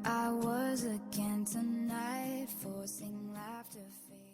where I was again tonight, forcing laughter fake.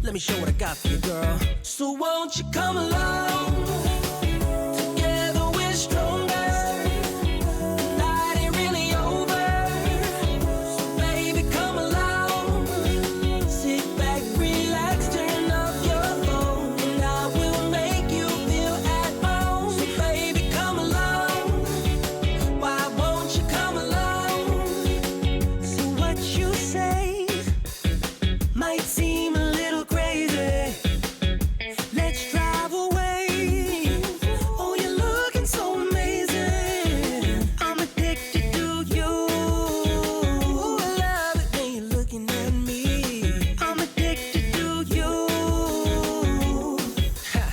Let me show what I got for you, girl. So won't you come along? Together we're stronger. The night ain't really over. So baby, come along. Sit back, relax, turn off your phone, and I will make you feel at home. So baby, come along. Why won't you come along? So what you say might seem a little crazy. Let's drive away. Oh, you're looking so amazing. I'm addicted to you. I love it when you're looking at me. I'm addicted to you. Ha,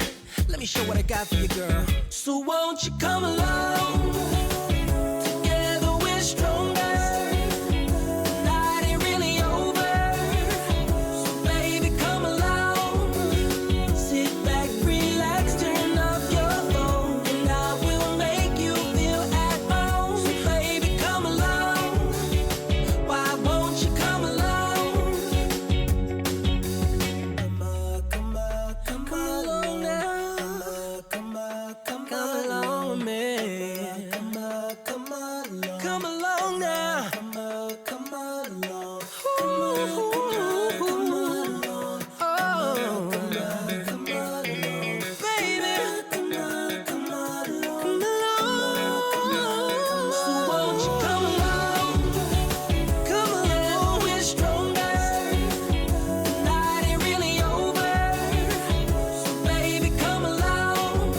let me show what I got for you, girl. So won't you come along? Together we're stronger. The night ain't really over. So baby, come along. Sit back, relax, turn off your phone, and I will make you feel at home. So baby, come along. Why won't you come along? Come along now. Come along with me. Come along now. Come along. Baby, come along. So won't you come along? Come along, we're stronger. The night ain't really over. So baby, come along.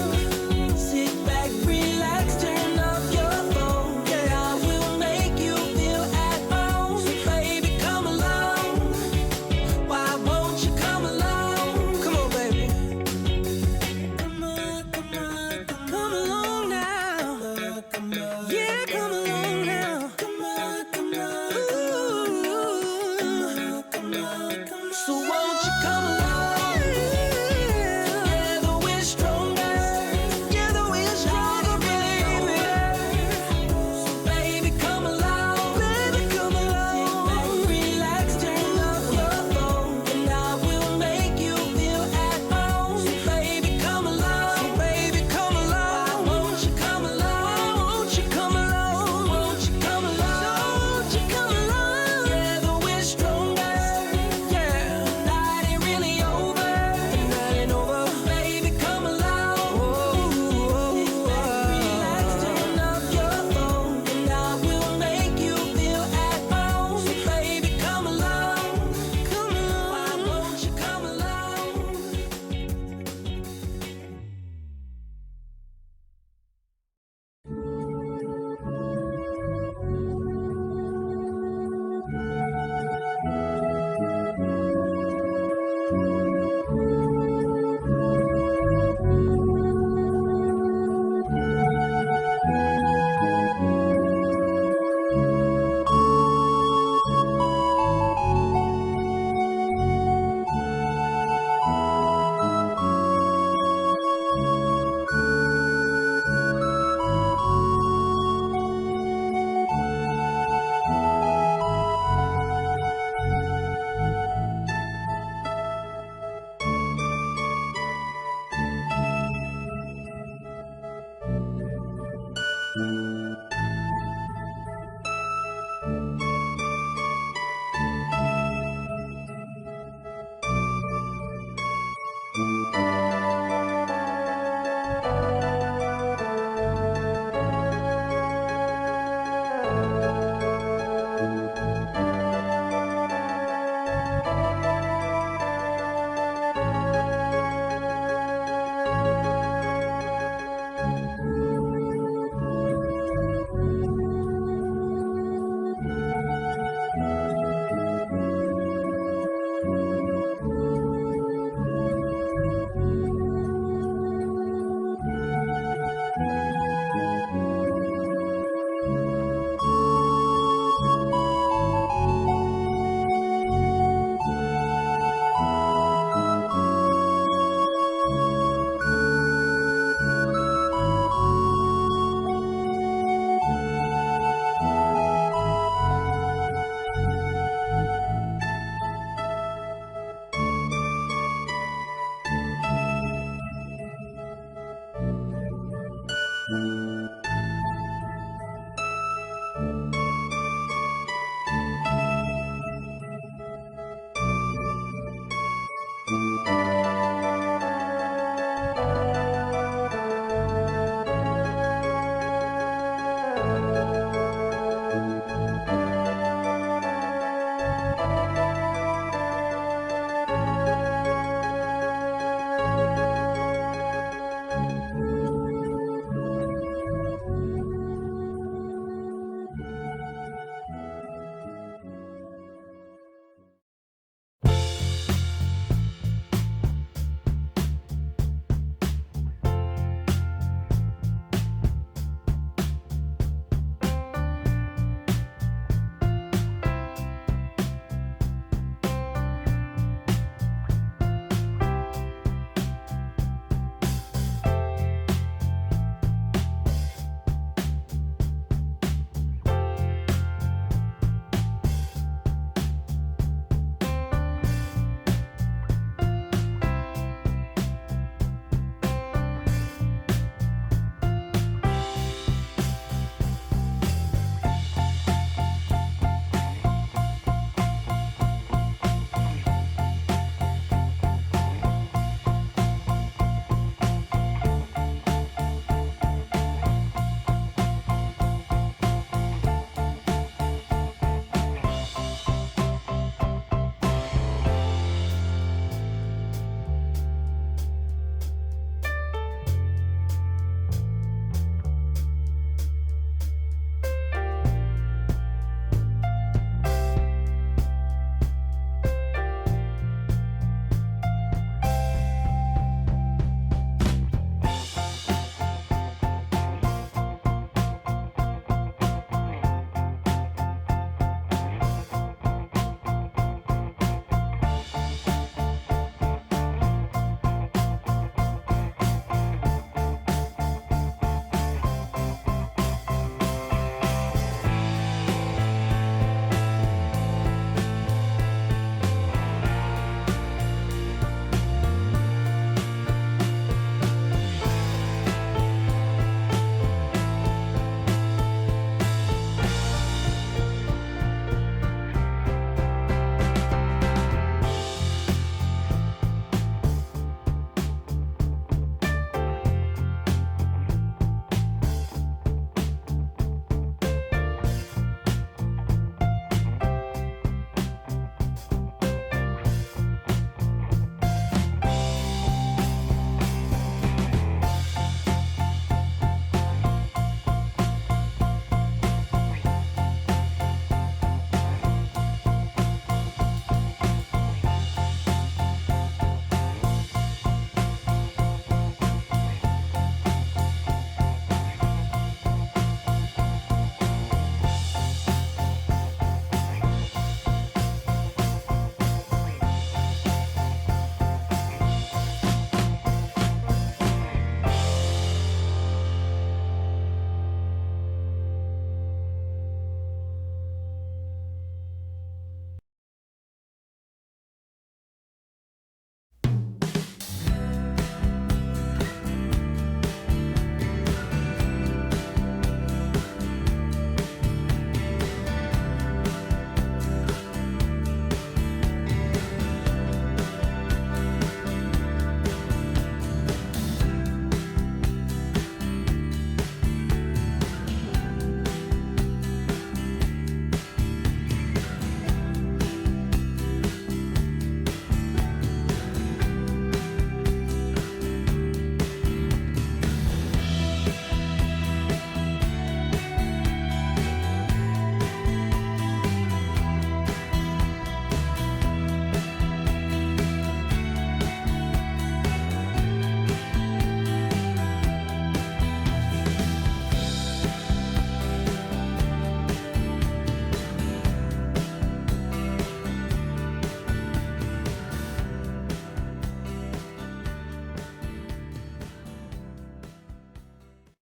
Sit back, relax, turn off your phone. Yeah, I will make you feel at home. So baby, come along. Why won't you come along? Come on, baby. Come along now. Yeah, come along now. Ooh. So won't you come along? Together we're stronger. Together we're stronger, baby. So baby, come along. Baby, come along. Sit back, relax, turn off your phone, and I will make you feel at home. So baby, come along. So baby, come along. Why won't you come along? Won't you come along? Won't you come along? Won't you come along? Together we're stronger. Yeah, the night ain't really over. The night ain't over. Baby, come along. Sit back, relax, turn off your phone, and I will make you feel at home. So baby, come along. Come along. Why won't you come along?